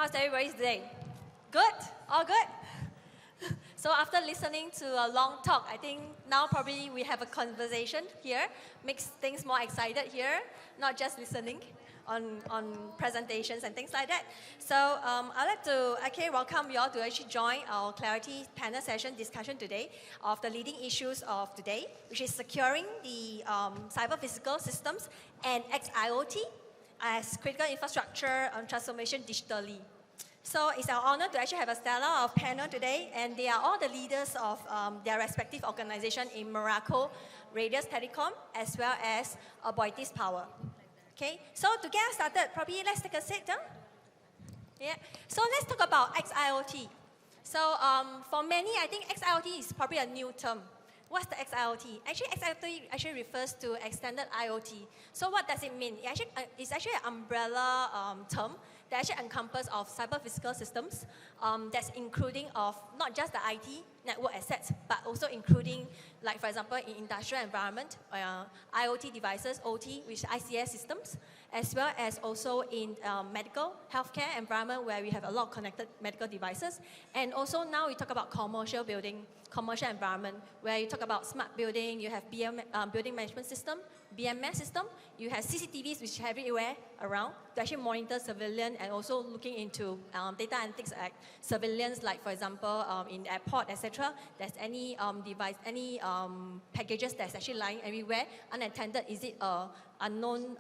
How's everybody's day? Good? All good? So after listening to a long talk, I think now probably we have a conversation here, makes things more excited here, not just listening on presentations and things like that. So I'd like to actually welcome you all to actually join our Claroty panel session discussion today of the leading issues of today, which is securing the cyber-physical systems and XIoT as critical infrastructure transformation digitally. So it's our honor to actually have a stellar of panel today, and they are all the leaders of their respective organization in Meralco, Radius Telecom, as well as Aboitiz Power. Okay, so to get us started, probably let's take a sit down. Yeah, so let's talk about XIoT. So for many, I think XIoT is probably a new term. What's the XIoT? Actually, XIoT actually refers to extended IoT. So what does it mean? It's actually an umbrella term that actually encompasses of cyber-physical systems that's including of not just the IT network assets, but also including, like for example, in industrial environment, IoT devices, OT, which ICS systems, as well as also in medical, healthcare environment where we have a lot of connected medical devices. And also now we talk about commercial building, commercial environment, where you talk about smart building, you have building management system, BMS system, you have CCTVs which are everywhere around to actually monitor civilian and also looking into data analytics like surveillance, like for example in airport, etc. There's any device, any packages that's actually lying everywhere, unattended, is it unknown,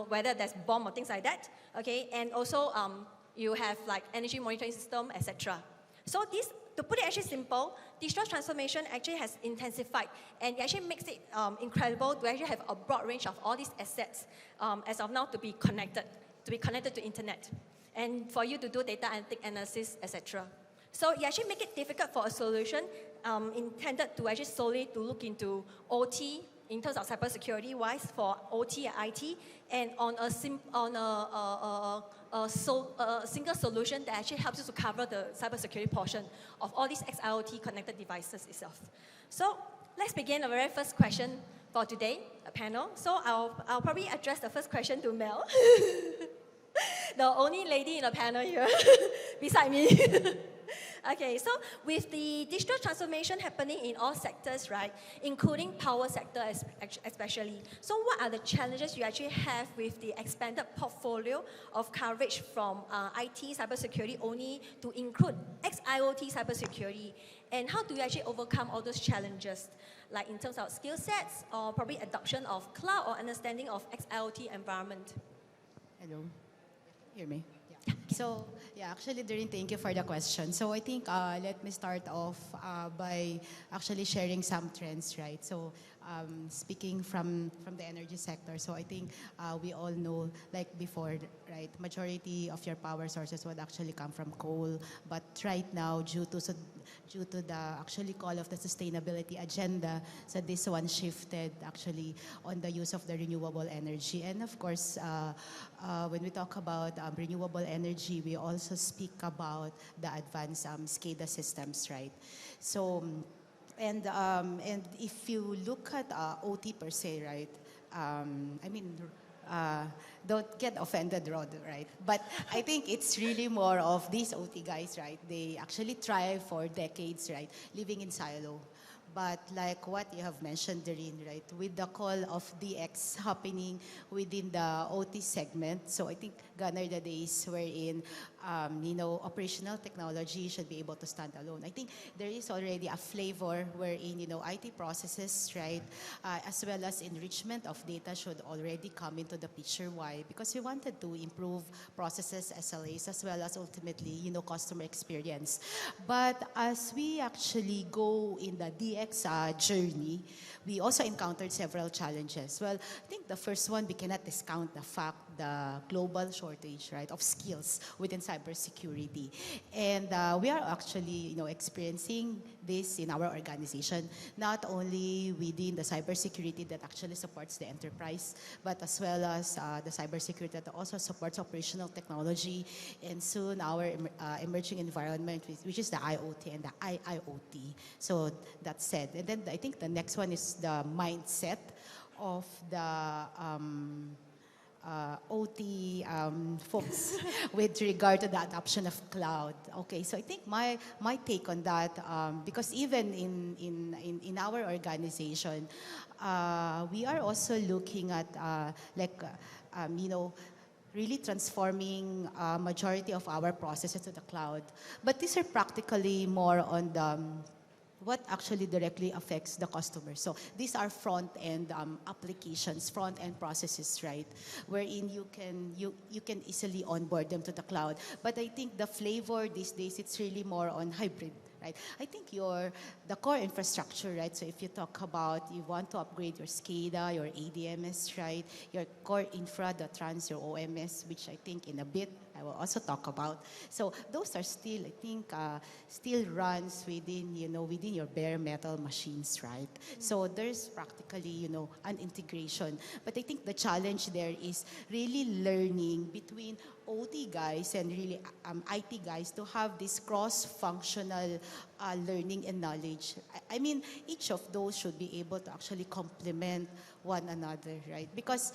whether there's bomb or things like that, okay? And also you have like energy monitoring system, etc. So this, to put it actually simple, digital transformation actually has intensified, and it actually makes it incredible to actually have a broad range of all these assets as of now to be connected to internet, and for you to do data analysis, etc. So it actually make it difficult for a solution intended to actually solely to look into OT in terms of cybersecurity wise for OT and IT, and on a single solution that actually helps you to cover the cybersecurity portion of all these XIoT connected devices itself. So let's begin the very first question for today, a panel. So I'll probably address the first question to Mel, the only lady in the panel here, beside me. Okay, so with the digital transformation happening in all sectors, right, including power sector especially, so what are the challenges you actually have with the expanded portfolio of coverage from IT cybersecurity only to include XIoT cybersecurity? And how do you actually overcome all those challenges, like in terms of skill sets or probably adoption of cloud or understanding of XIoT environment? Hello, hear me? So, yeah, actually, Doreen, thank you for the question. So, I think let me start off by actually sharing some trends, right? So, speaking from the energy sector, so I think we all know, like before, right, majority of your power sources would actually come from coal. But right now, due to the actually call of the sustainability agenda, so this one shifted actually on the use of the renewable energy. And of course, when we talk about renewable energy, we also speak about the advanced SCADA systems, right? So, and if you look at OT per se, right? I mean, don't get offended, Rod, right? But I think it's really more of these OT guys, right? They actually thrive for decades, right? Living in silo. But like what you have mentioned, Doreen, right? With the call of DX happening within the OT segment, so I think gone are the days wherein, operational technology should be able to stand alone. I think there is already a flavor wherein, IT processes, right, as well as enrichment of data should already come into the picture. Why? Because we wanted to improve processes, SLAs, as well as ultimately, customer experience. But as we actually go in the DX journey, we also encountered several challenges. Well, I think the first one, we cannot discount the fact the global shortage, right, of skills within cybersecurity. And we are actually, experiencing this in our organization, not only within the cybersecurity that actually supports the enterprise, but as well as the cybersecurity that also supports operational technology, and soon our emerging environment, which is the IoT and the IIoT. So that's said. And then I think the next one is the mindset of the OT folks with regard to the adoption of cloud. Okay, so I think my take on that, because even in our organization, we are also looking at really transforming majority of our processes to the cloud. But these are practically more on the what actually directly affects the customer. So these are front-end applications, front-end processes, right? Wherein you can easily onboard them to the cloud. But I think the flavor these days, it's really more on hybrid, right? I think the core infrastructure, right? So if you talk about you want to upgrade your SCADA, your ADMS, right? Your core infra, the trans, your OMS, which I think in a bit I will also talk about. So those are still, I think, still runs within your bare metal machines, right? So there's practically, an integration. But I think the challenge there is really learning between OT guys and really IT guys to have this cross-functional learning and knowledge. I mean, each of those should be able to actually complement one another, right? Because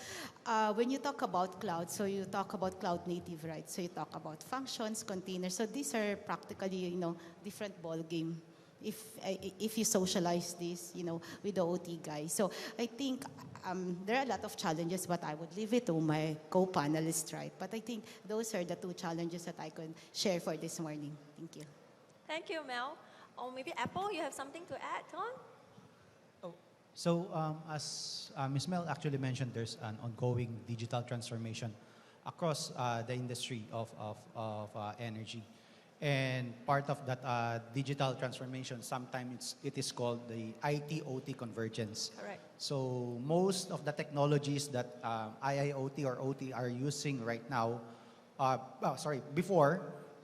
when you talk about cloud, so you talk about cloud native, right? So you talk about functions, containers. So these are practically, different ball game if you socialize this, with the OT guys. So I think there are a lot of challenges, but I would leave it to my co-panelists, right? But I think those are the two challenges that I can share for this morning. Thank you. Thank you, Mel. Or maybe Apple, you have something to add on? So as Ms. Mel actually mentioned, there's an ongoing digital transformation across the industry of energy. And part of that digital transformation, sometimes it is called the IT-OT convergence. Correct. So most of the technologies that IIoT or OT are using right now, before,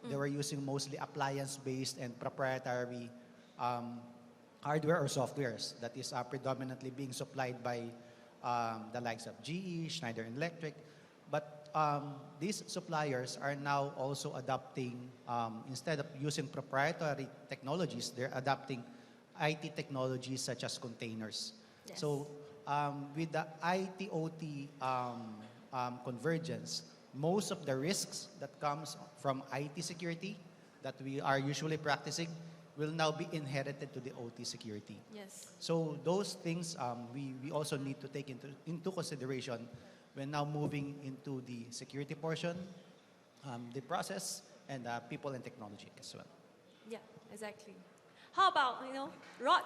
they were using mostly appliance-based and proprietary hardware or softwares that is predominantly being supplied by the likes of GE, Schneider Electric. But these suppliers are now also adopting, instead of using proprietary technologies, they're adopting IT technologies such as containers. Yes. So with the IT-OT convergence, most of the risks that comes from IT security that we are usually practicing will now be inherited to the OT security. Yes. So those things we also need to take into consideration when now moving into the security portion, the process, and people and technology as well. Yeah, exactly. How about, Rod,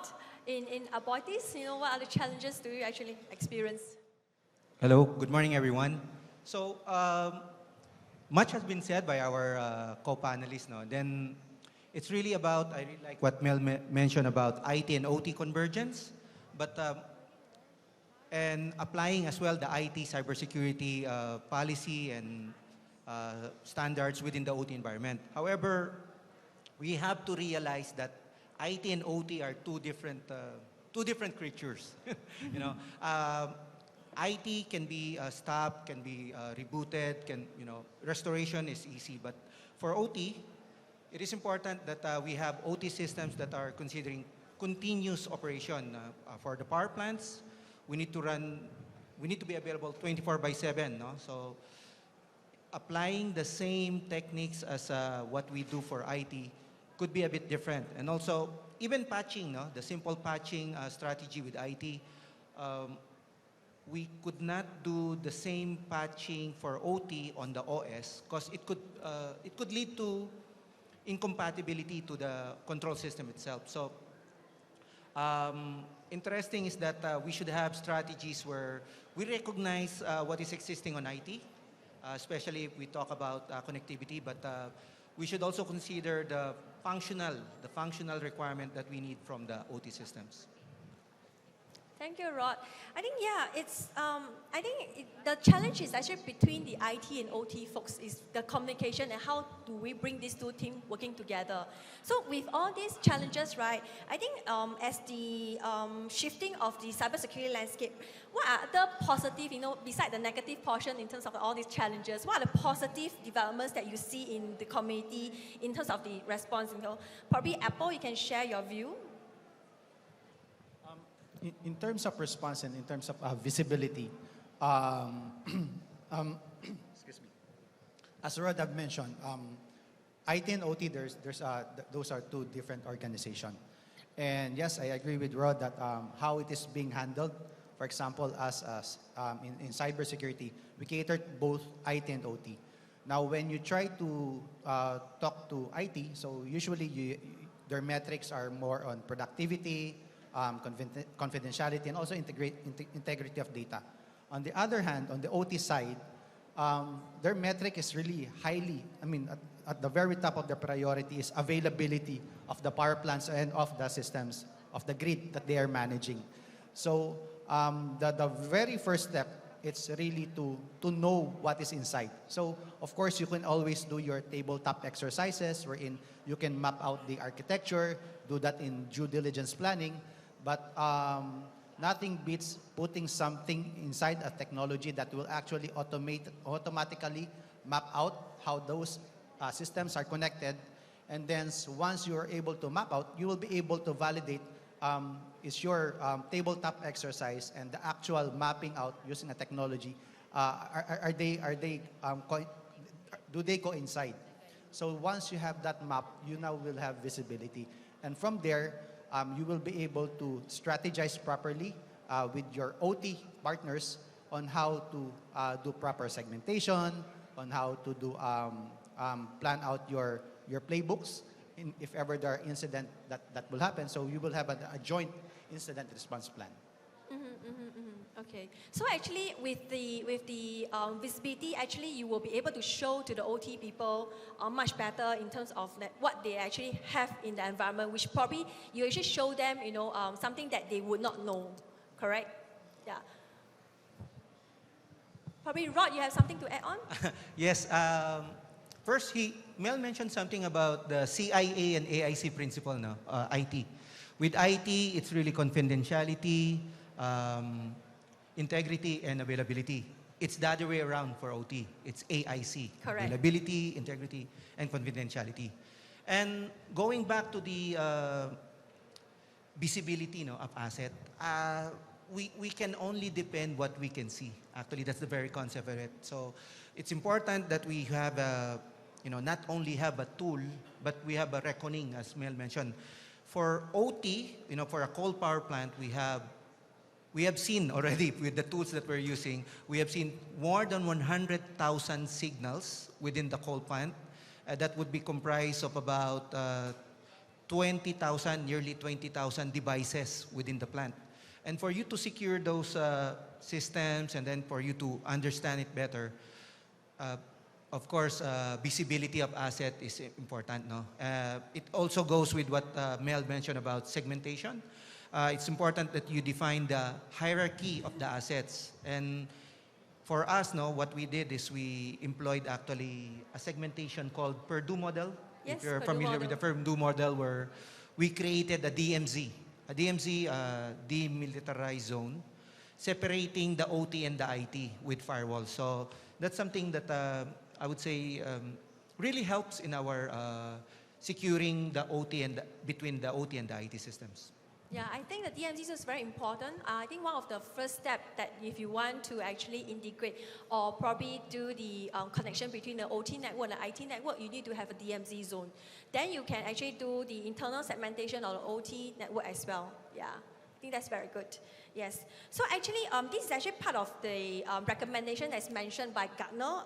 in Aboitiz, what other challenges do you actually experience? Hello, good morning, everyone. So, much has been said by our co-panelists. No? Then, it's really about, I really like what Mel mentioned about IT and OT convergence, but and applying as well the IT cybersecurity policy and standards within the OT environment. However, we have to realize that IT and OT are two different creatures. IT can be stopped, can be rebooted, restoration is easy. But for OT, it is important that we have OT systems that are considering continuous operation. For the power plants, we need to be available 24/7. No? So applying the same techniques as what we do for IT could be a bit different. And also, even patching, no? The simple patching strategy with IT, we could not do the same patching for OT on the OS because it could lead to incompatibility to the control system itself. So interesting is that we should have strategies where we recognize what is existing on IT, especially if we talk about connectivity, but we should also consider the functional requirement that we need from the OT systems. Thank you, Rod. I think, the challenge is actually between the IT and OT folks is the communication and how do we bring these two teams working together. So with all these challenges, right, I think as the shifting of the cybersecurity landscape, what are the positive, beside the negative portion in terms of all these challenges, what are the positive developments that you see in the community in terms of the response? Probably Apple, you can share your view. In terms of response and in terms of visibility, Excuse me. As Rod have mentioned, IT and OT, those are two different organizations. And yes, I agree with Rod that how it is being handled, for example, in cybersecurity, we cater both IT and OT. Now, when you try to talk to IT, so usually their metrics are more on productivity, confidentiality, and also integrity of data. On the other hand, on the OT side, their metric is really highly, at the very top of the priority is availability of the power plants and of the systems, of the grid that they are managing. So the very first step, it's really to know what is inside. So of course, you can always do your tabletop exercises wherein you can map out the architecture, do that in due diligence planning, but nothing beats putting something inside a technology that will actually automatically map out how those systems are connected. And then once you are able to map out, you will be able to validate is your tabletop exercise and the actual mapping out using a technology, do they coincide? So once you have that map, you now will have visibility. And from there, you will be able to strategize properly with your OT partners on how to do proper segmentation, on how to do plan out your playbooks if ever there are incident that will happen. So you will have a joint incident response plan. Okay. So actually, with the visibility, actually you will be able to show to the OT people much better in terms of what they actually have in the environment, which probably you actually show them, something that they would not know. Correct? Yeah. Probably Rod, you have something to add on? Yes. First, Mel mentioned something about the CIA and AIC principle, no? IT. With IT, it's really confidentiality, integrity, and availability. It's the other way around for OT. It's AIC. Correct. Availability, integrity, and confidentiality. And going back to the visibility of asset, we can only depend what we can see. Actually, that's the very concept of it. So it's important that we have not only have a tool, but we have a reckoning, as Mel mentioned. For OT, for a coal power plant, we have seen already with the tools that we're using, we have seen more than 100,000 signals within the coal plant. That would be comprised of about 20,000, nearly 20,000 devices within the plant. And for you to secure those systems and then for you to understand it better, of course, visibility of asset is important. No? It also goes with what Mel mentioned about segmentation. It's important that you define the hierarchy of the assets. And for us, what we did is we employed actually a segmentation called Purdue model. Yes, if you're Purdue familiar model. with the Purdue model, where we created a DMZ, demilitarized zone, separating the OT and the IT with firewalls. So that's something that I would say really helps in our securing the OT and between the OT and the IT systems. Yeah, I think the DMZ is very important. I think one of the first steps that if you want to actually integrate or probably do the connection between the OT network and the IT network, you need to have a DMZ zone. Then you can actually do the internal segmentation of the OT network as well. Yeah, I think that's very good. Yes. So actually, this is actually part of the recommendation that's mentioned by Gartner,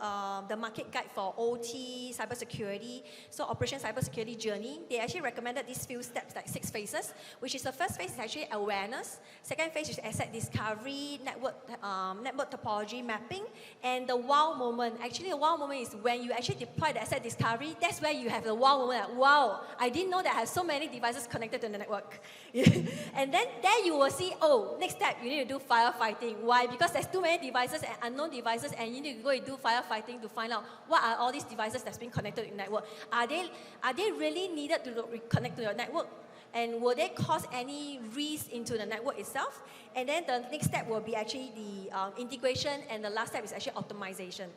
the market guide for OT cybersecurity. So Operation Cybersecurity Journey, they actually recommended these few steps, like 6 phases, which is the first phase is actually awareness. Second phase is asset discovery, network topology mapping, and the wow moment. Actually, the wow moment is when you actually deploy the asset discovery. That's where you have the wow moment. Like, wow, I didn't know that I have so many devices connected to the network. And then there you will see, oh, next step, you need to do firefighting. Why? Because there's too many devices and unknown devices, and you need to go and do firefighting to find out what are all these devices that's been connected to the network. Are they really needed to connect to your network? And will they cause any risk into the network itself? And then the next step will be actually the integration, and the last step is actually optimization.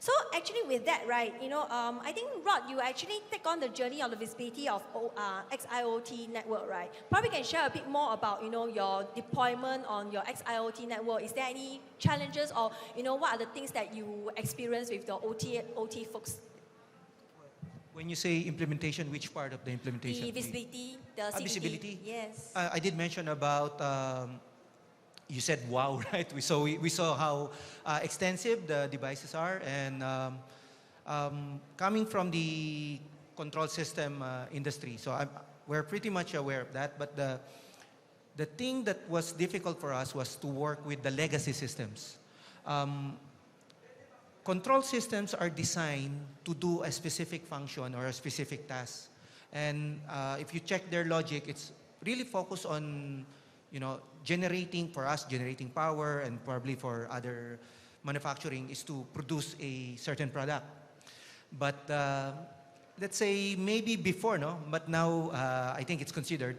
So actually with that, right, I think Rod, you actually take on the journey of the visibility of XIoT network, right? Probably can share a bit more about, your deployment on your XIoT network. Is there any challenges or, what are the things that you experience with the OT folks? When you say implementation, which part of the implementation? The visibility, the CDD. Visibility? Yes. I did mention about, you said wow, right? We saw how extensive the devices are, and coming from the control system industry, so we're pretty much aware of that. But the thing that was difficult for us was to work with the legacy systems. Control systems are designed to do a specific function or a specific task. And if you check their logic, it's really focused on, generating power, and probably for other manufacturing is to produce a certain product. But let's say maybe before, no? But now I think it's considered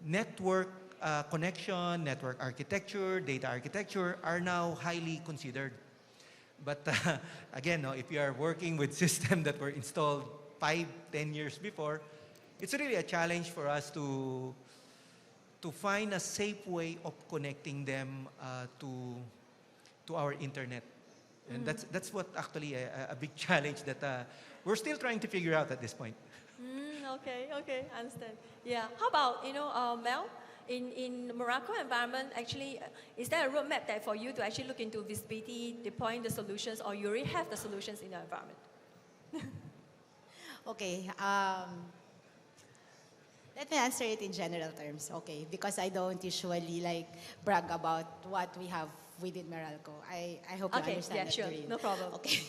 network connection, network architecture, data architecture are now highly considered. But again, no, if you are working with systems that were installed 5, 10 years before, it's really a challenge for us to find a safe way of connecting them to our internet. And that's what actually a big challenge that we're still trying to figure out at this point. Okay, understand. Yeah. How about, Mel? In Meralco environment, actually, is there a roadmap that for you to actually look into visibility, deploying the solutions, or you already have the solutions in your environment? Okay. Let me answer it in general terms, okay? Because I don't usually brag about what we have within Meralco. I hope you understand that, sure, Doreen. no problem. Okay.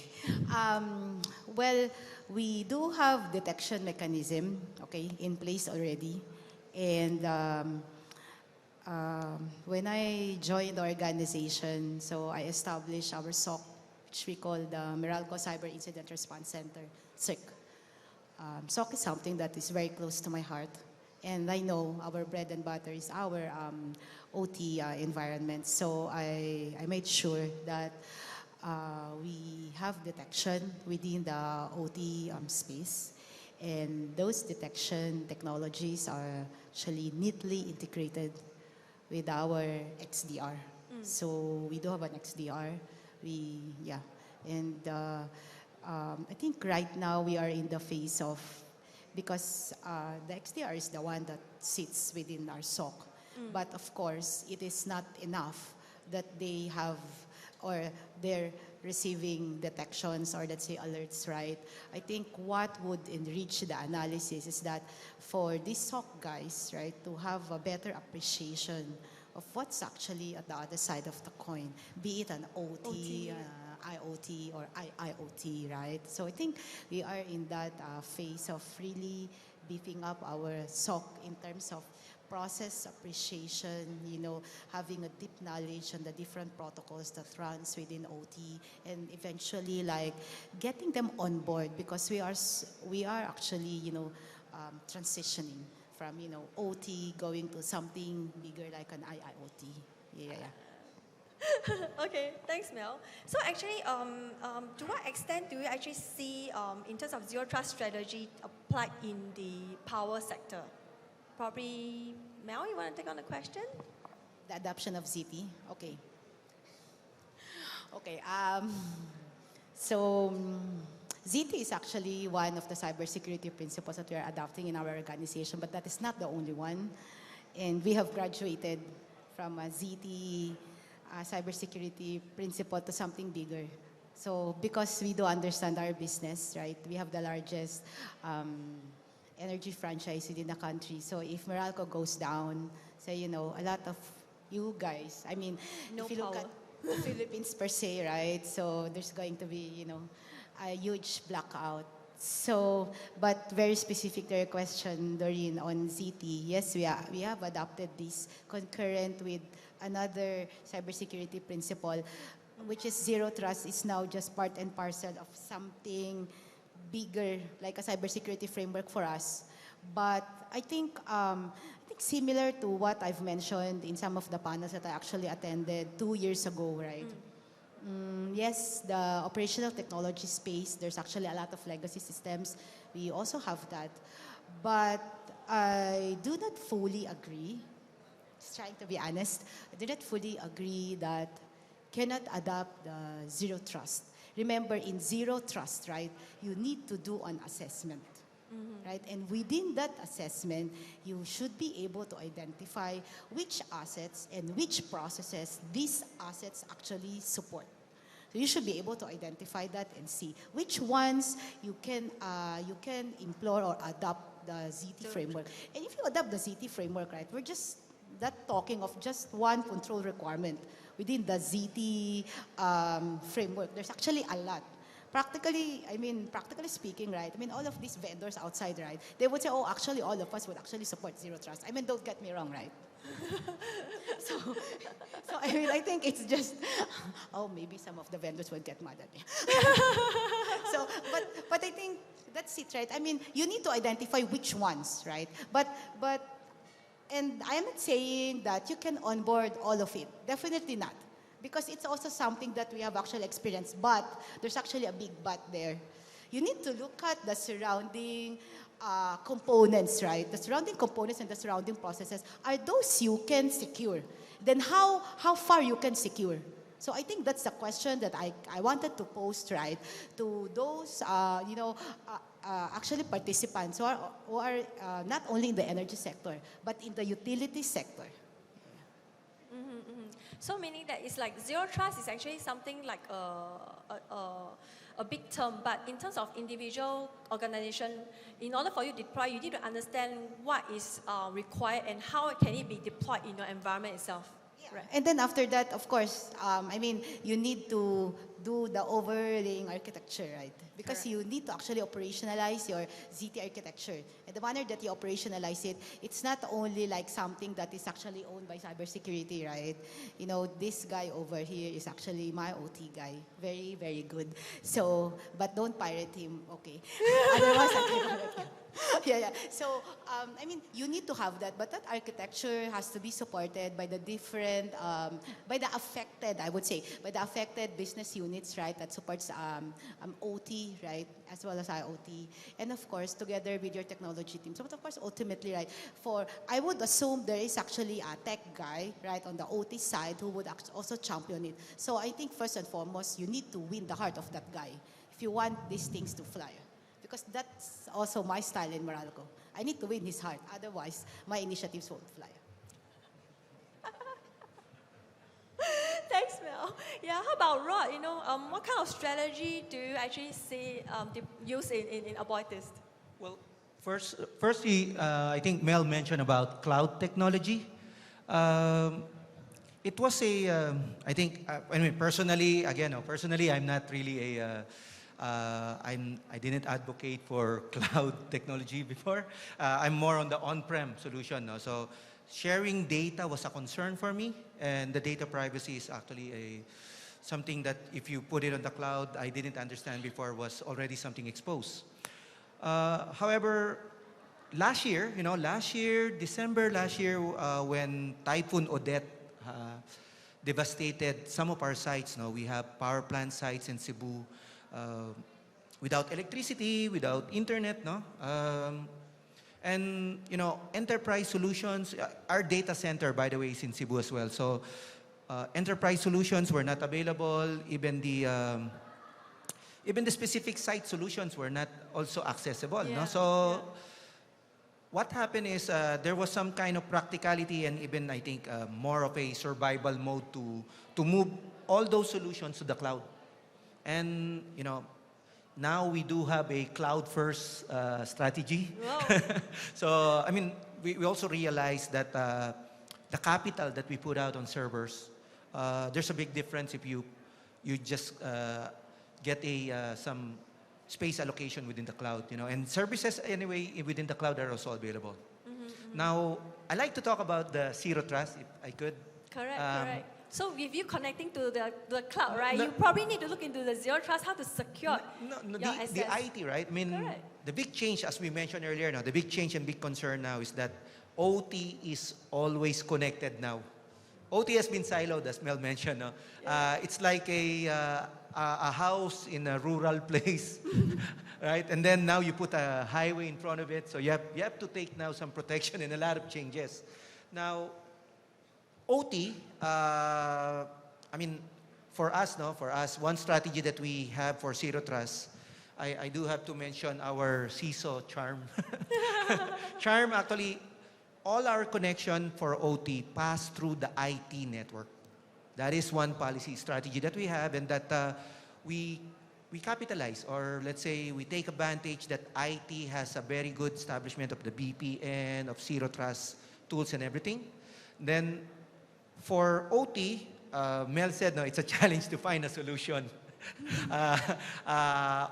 Well, we do have detection mechanism, okay, in place already. And when I joined the organization, so I established our SOC, which we call the Meralco Cyber Incident Response Center, SIC. SOC is something that is very close to my heart. And I know our bread and butter is our OT environment. So I made sure that we have detection within the OT space. And those detection technologies are actually neatly integrated with our XDR. So we do have an XDR. And I think right now we are in the phase of, because the XDR is the one that sits within our SOC. But of course, it is not enough that they have, or they're receiving detections or let's say alerts, right? I think what would enrich the analysis is that for these SOC guys, right, to have a better appreciation of what's actually at the other side of the coin, be it an OT. IoT or IIoT, right? So I think we are in that phase of really beefing up our SOC in terms of process appreciation, having a deep knowledge on the different protocols that runs within OT, and eventually getting them on board, because we are actually transitioning from OT going to something bigger like an IIoT. Yeah. Okay, thanks, Mel. So actually, to what extent do you actually see, in terms of zero trust strategy, applied in the power sector? Probably, Mel, you want to take on the question? The adoption of ZT? Okay. So ZT is actually one of the cybersecurity principles that we are adopting in our organization, but that is not the only one. And we have graduated from a ZT cybersecurity principle to something bigger. So because we do understand our business, right? We have the largest energy franchise within the country. So if Meralco goes down, say, a lot of you guys, I mean, if you look at the Philippines per se, right? So there's going to be, a huge blackout. So, but very specific to your question, Doreen, on ZT, yes, we have adopted this concurrent with another cybersecurity principle, which is zero trust is now just part and parcel of something bigger, like a cybersecurity framework for us. But I think similar to what I've mentioned in some of the panels that I actually attended 2 years ago, right? Yes, the operational technology space, there's actually a lot of legacy systems. We also have that. But I do not fully agree, just trying to be honest, I do not fully agree that cannot adopt the zero trust. Remember, in zero trust, right, you need to do an assessment. Right? And within that assessment, you should be able to identify which assets and which processes these assets actually support. So you should be able to identify that and see which ones you can implore or adopt the ZT framework. And if you adopt the ZT framework, right, we're just not talking of just one control requirement within the ZT framework. There's actually a lot. Practically speaking, right, all of these vendors outside, right, they would say, oh, actually, all of us would actually support zero trust. Don't get me wrong, right? so, I think it's just, oh, maybe some of the vendors would get mad at me. So, but I think that's it, right? You need to identify which ones, right? And I am not saying that you can onboard all of it. Definitely not. Because it's also something that we have actually experienced. But there's actually a big but there. You need to look at the surrounding components, right? The surrounding components and the surrounding processes. Are those you can secure? Then how far you can secure? So I think that's the question that I wanted to pose, right, to those, actually participants who are not only in the energy sector, but in the utility sector. So meaning that it's like zero trust is actually something like a big term, but in terms of individual organization, in order for you to deploy, you need to understand what is required and how can it be deployed in your environment itself. Right. And then after that, of course, you need to do the overlaying architecture, right? Because Correct. you need to actually operationalize your ZT architecture. And the manner that you operationalize it, it's not only like something that is actually owned by cybersecurity, right? This guy over here is actually my OT guy. Very, very good. So, but don't pirate him, okay? Otherwise, I can pirate him. Yeah. So, you need to have that, but that architecture has to be supported by the different, by the affected, I would say, by the affected business units, right, that supports OT, right, as well as IoT, and of course, together with your technology team. So, but of course, ultimately, right, I would assume there is actually a tech guy, right, on the OT side who would also champion it. So, I think first and foremost, you need to win the heart of that guy if you want these things to fly. Because that's also my style in Meralco. I need to win his heart, otherwise my initiatives won't fly. Thanks, Mel. Yeah, how about Rod? What kind of strategy do you actually see use in Aboitiz? Well, firstly, I think Mel mentioned about cloud technology. It was I think, personally, I'm not really I didn't advocate for cloud technology before. I'm more on the on-prem solution. No? So sharing data was a concern for me, and the data privacy is actually something that if you put it on the cloud, I didn't understand before was already something exposed. However, December last year, when Typhoon Odette devastated some of our sites, we have power plant sites in Cebu, without electricity, without internet, and enterprise solutions. Our data center, by the way, is in Cebu as well. So enterprise solutions were not available. Even the specific site solutions were not also accessible. So what happened is there was some kind of practicality and even I think more of a survival mode to move all those solutions to the cloud. And, now we do have a cloud-first strategy. Wow. So, we also realized that the capital that we put out on servers, there's a big difference if you just get some space allocation within the cloud, and services anyway within the cloud are also available. Now, I like to talk about the zero trust, if I could. Correct. So with you connecting to the cloud, right, you probably need to look into the zero trust, how to secure your access. The IT, right? Correct. The big change, as we mentioned earlier now, the big change and big concern now is that OT is always connected now. OT has been siloed, as Mel mentioned. No? It's like a house in a rural place, right? And then now you put a highway in front of it, so you have to take now some protection and a lot of changes. Now, OT, I mean, for us, one strategy that we have for Zero Trust, I do have to mention our CISO Charm. Charm, actually, all our connection for OT pass through the IT network. That is one policy strategy that we have, and that we capitalize, or let's say we take advantage that IT has a very good establishment of the VPN, of Zero Trust tools and everything. Then for OT, Mel said, no, it's a challenge to find a solution.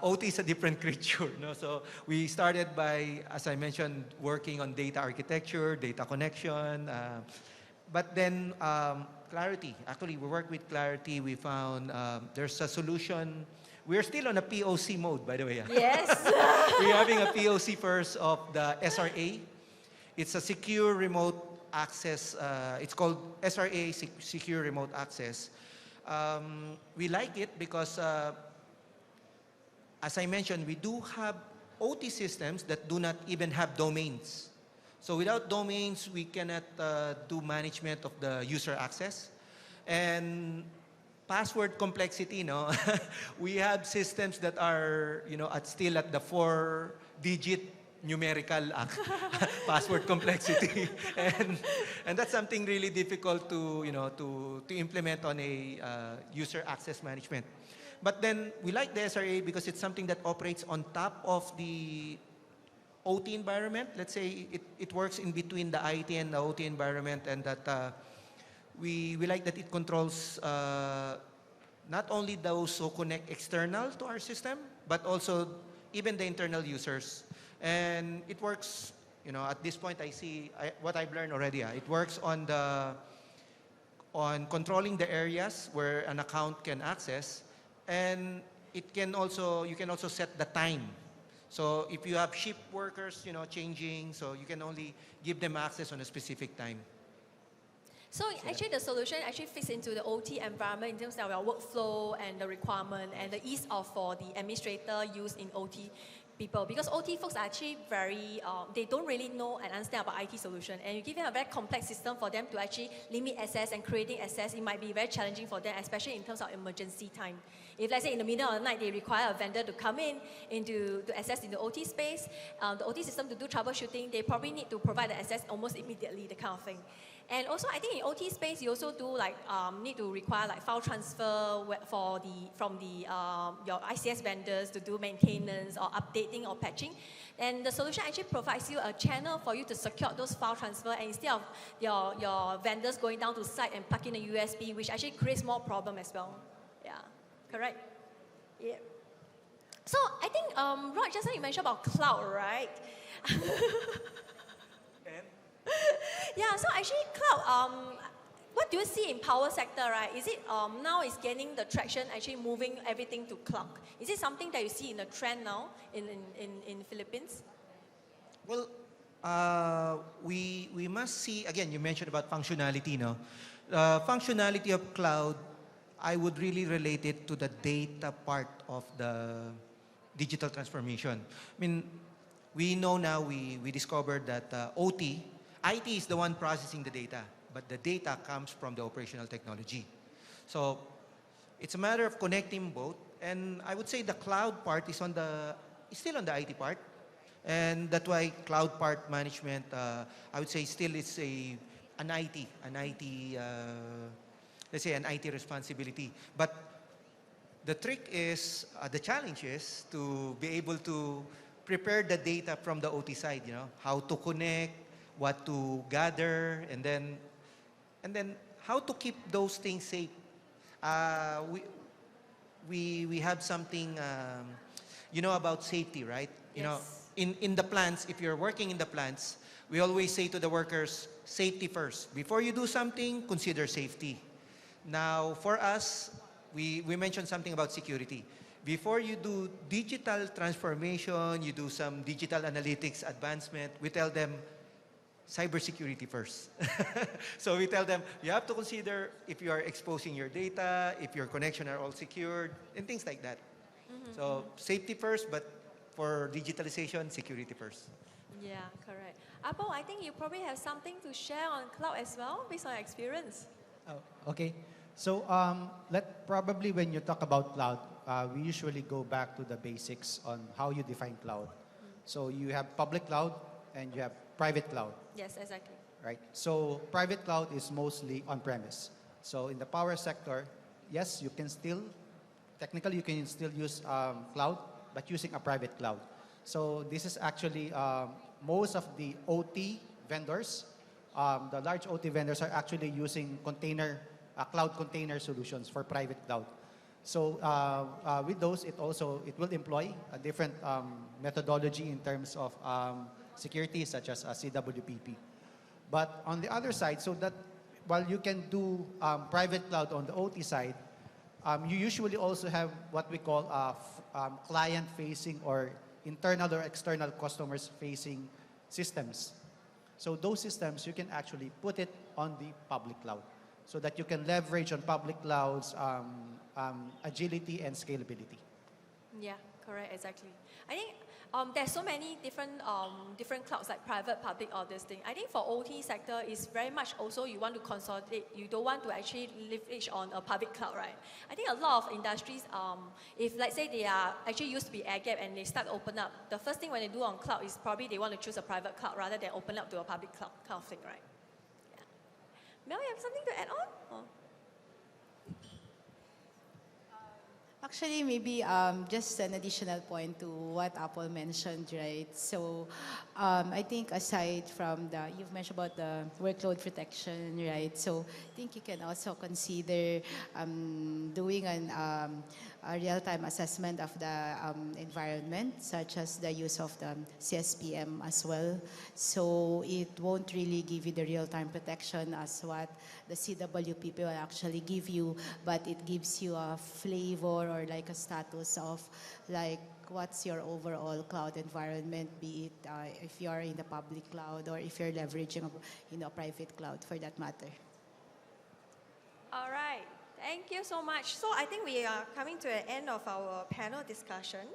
OT is a different creature. No? So we started by, as I mentioned, working on data architecture, data connection. But then Claroty, actually we worked with Claroty. We found there's a solution. We're still on a POC mode, by the way. Yes. We're having a POC first of the SRA. It's a secure remote access. It's called SRA, Secure Remote Access. We like it because, as I mentioned, we do have OT systems that do not even have domains. So without domains, we cannot do management of the user access. And password complexity, no? We have systems that are, still at the 4-digit numerical password complexity, and that's something really difficult to implement on a user access management. But then we like the SRA because it's something that operates on top of the OT environment. Let's say it works in between the IT and the OT environment, and that we like that it controls not only those who connect external to our system, but also even the internal users. And it works, at this point I see what I've learned already. It works on controlling the areas where an account can access, and you can also set the time. So if you have shift workers, changing, so you can only give them access on a specific time. So actually the solution actually fits into the OT environment in terms of our workflow and the requirement and the ease of for the administrator use in OT people, because OT folks are actually very, they don't really know and understand about IT solution, and you give them a very complex system for them to actually limit access and creating access, it might be very challenging for them, especially in terms of emergency time. If let's say in the middle of the night they require a vendor to come in to access in the OT space, the OT system to do troubleshooting, they probably need to provide the access almost immediately, the kind of thing. And also, I think in OT space, you also do need to require file transfer from your ICS vendors to do maintenance or updating or patching. And the solution actually provides you a channel for you to secure those file transfer, and instead of your vendors going down to site and plug in a USB, which actually creates more problem as well. Yeah, correct. Yeah. So I think Rod, just now you mentioned about cloud, right? Yeah, so actually cloud, what do you see in power sector, right? Is it now is gaining the traction, actually moving everything to cloud? Is it something that you see in the trend now in Philippines? Well, we must see, again, you mentioned about functionality, no? Functionality of cloud, I would really relate it to the data part of the digital transformation. I mean, we know now, we discovered that IT is the one processing the data, but the data comes from the operational technology. So it's a matter of connecting both, and I would say the cloud part is still on the IT part, and that's why cloud part management, I would say still it's an IT, let's say an IT responsibility. But the trick is, the challenge is to be able to prepare the data from the OT side, how to connect, what to gather, and then how to keep those things safe. We have something, about safety, right? Yes. In the plants, if you're working in the plants, we always say to the workers, safety first. Before you do something, consider safety. Now, for us, we mentioned something about security. Before you do digital transformation, you do some digital analytics advancement, we tell them, cybersecurity first. So we tell them, you have to consider if you are exposing your data, if your connection are all secured, and things like that. So safety first, but for digitalization, security first. Yeah, correct. Apple, I think you probably have something to share on cloud as well, based on your experience. Oh, okay. So probably when you talk about cloud, we usually go back to the basics on how you define cloud. So you have public cloud and you have private cloud. Yes, exactly. Right? So private cloud is mostly on-premise. So in the power sector, yes, you can still, technically you can still use cloud, but using a private cloud. So this is actually most of the OT vendors, the large OT vendors are actually using cloud container solutions for private cloud. So with those, it will employ a different methodology in terms of security, such as CWPP. But on the other side, so that while you can do private cloud on the OT side, you usually also have what we call client-facing or internal or external customers-facing systems. So those systems, you can actually put it on the public cloud so that you can leverage on public clouds agility and scalability. Yeah, correct, exactly. I think there's so many different clouds like private, public, all this thing. I think for OT sector is very much also you want to consolidate. You don't want to actually leverage on a public cloud, right? I think a lot of industries, if let's say they are actually used to be air gap and they start to open up, the first thing when they do on cloud is probably they want to choose a private cloud rather than open up to a public cloud kind of thing, right? Yeah. Mel, you have something to add on? Or? Actually, maybe just an additional point to what Apple mentioned, right? So I think aside from you've mentioned about the workload protection, right? So I think you can also consider doing a real-time assessment of the environment, such as the use of the CSPM as well. So it won't really give you the real-time protection as what the CWPP will actually give you, but it gives you a flavor or like a status of like what's your overall cloud environment, be it if you're in the public cloud or if you're leveraging a private cloud for that matter. All right. Thank you so much. So I think we are coming to the end of our panel discussion.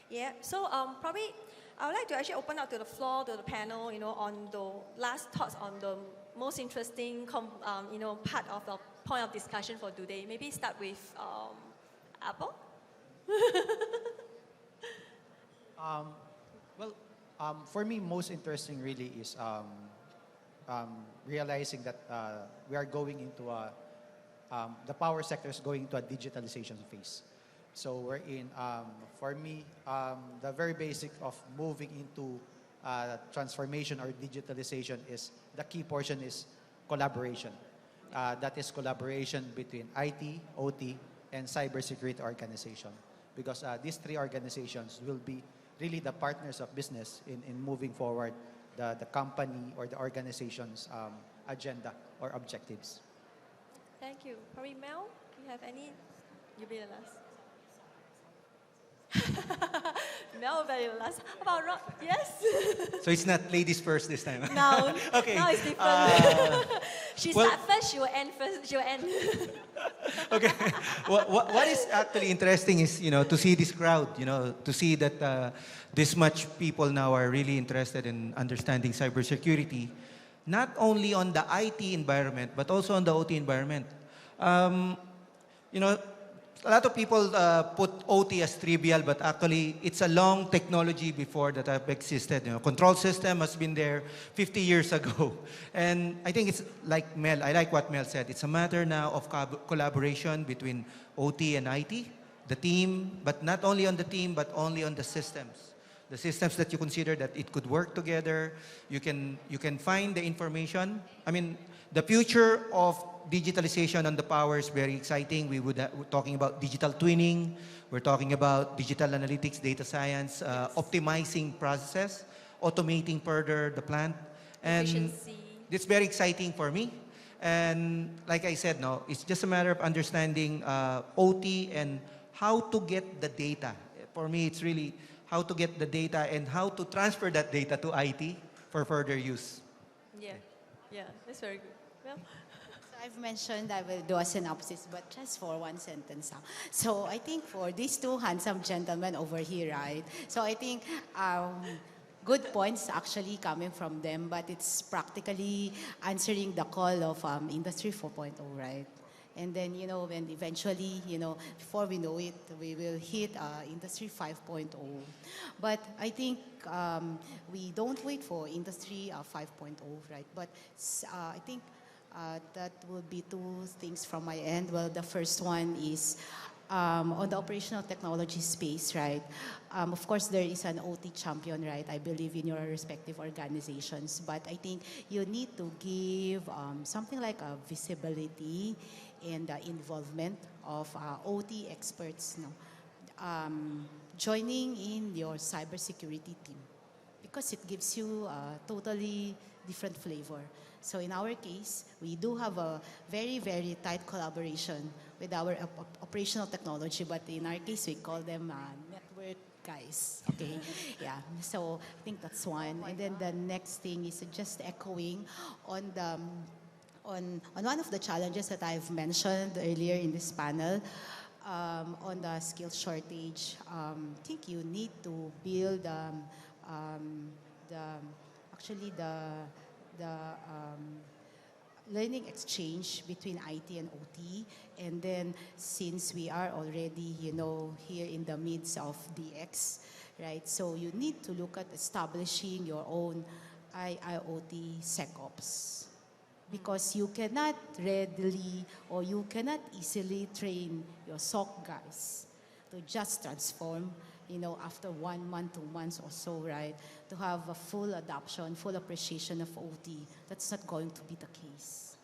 Yeah. So probably I would like to actually open up to the floor, to the panel, on the last thoughts on the most interesting, part of the point of discussion for today. Maybe start with Apple. For me, most interesting really is realizing that we are going into the power sector is going to a digitalization phase. So we're in, for me, the very basic of moving into transformation or digitalization is, the key portion is collaboration. That is collaboration between IT, OT, and cybersecurity organization. Because these three organizations will be really the partners of business in moving forward the company or the organization's agenda or objectives. Thank you. Probably Mel, do you have any? You'll be the last. Mel, very last. How about Rod? Yes? So it's not ladies first this time. No. Okay. Now it's different. She start first, she will end first. She will end. Okay. What is actually interesting is, to see this crowd, to see that this much people now are really interested in understanding cybersecurity, not only on the IT environment, but also on the OT environment. A lot of people put OT as trivial, but actually it's a long technology before that have existed. Control system has been there 50 years ago. And I think it's like Mel, I like what Mel said. It's a matter now of collaboration between OT and IT, the team, but not only on the team, but only on the systems. The systems that you consider that it could work together. You can find the information. I mean, the future of digitalization on the power is very exciting. We're talking about digital twinning. We're talking about digital analytics, data science, optimizing processes, automating further the plant. And Efficiency. it's very exciting for me. And like I said, no, it's just a matter of understanding OT and how to get the data. For me, it's really how to get the data and how to transfer that data to IT for further use. Yeah, yeah, that's very good. Well, So I've mentioned I will do a synopsis, but just for one sentence. So I think for these two handsome gentlemen over here, right? So I think good points actually coming from them, but it's practically answering the call of Industry 4.0, right? And then, when eventually, before we know it, we will hit Industry 5.0. But I think we don't wait for Industry 5.0, right? But I think that will be two things from my end. Well, the first one is on the operational technology space, right? Of course, there is an OT champion, right? I believe in your respective organizations, but I think you need to give something like a visibility and the involvement of OT experts, joining in your cybersecurity team, because it gives you a totally different flavor. So in our case, we do have a very, very tight collaboration with our operational technology, but in our case, we call them network guys. Okay, yeah. So I think that's one. And then the next thing is just echoing on the on one of the challenges that I've mentioned earlier in this panel, on the skill shortage. I think you need to build the learning exchange between IT and OT. And then since we are already, here in the midst of DX, right? So you need to look at establishing your own IIoT SecOps, because you cannot readily or you cannot easily train your SOC guys to just transform, after 1 month, 2 months or so, right? To have a full adoption, full appreciation of OT. That's not going to be the case.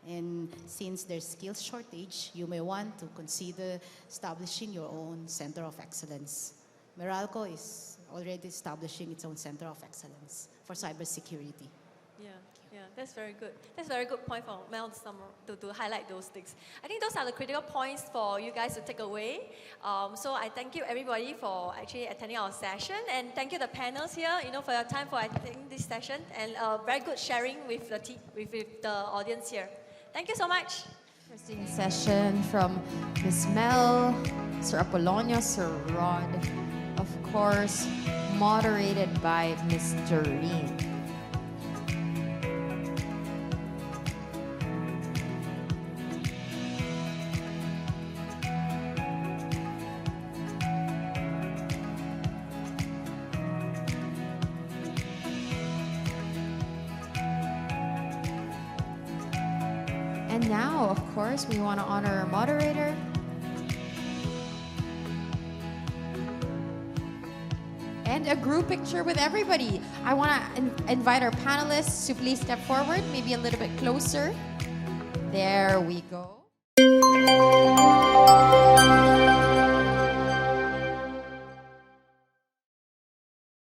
And since there's skills shortage, you may want to consider establishing your own center of excellence. Meralco is already establishing its own center of excellence for cybersecurity. yeah, yeah, that's very good. That's a very good point for Mel to highlight those things. I think those are the critical points for you guys to take away. So I thank you everybody for actually attending our session, and thank you the panels here, for your time for attending this session, and very good sharing with the audience here. Thank you so much. Interesting session from Ms. Mel, Sir Apolonio, Sir Rod, of course, moderated by Ms. Doreen. And now, of course, we want to honor our moderator. And a group picture with everybody. I want to invite our panelists to please step forward, maybe a little bit closer. There we go.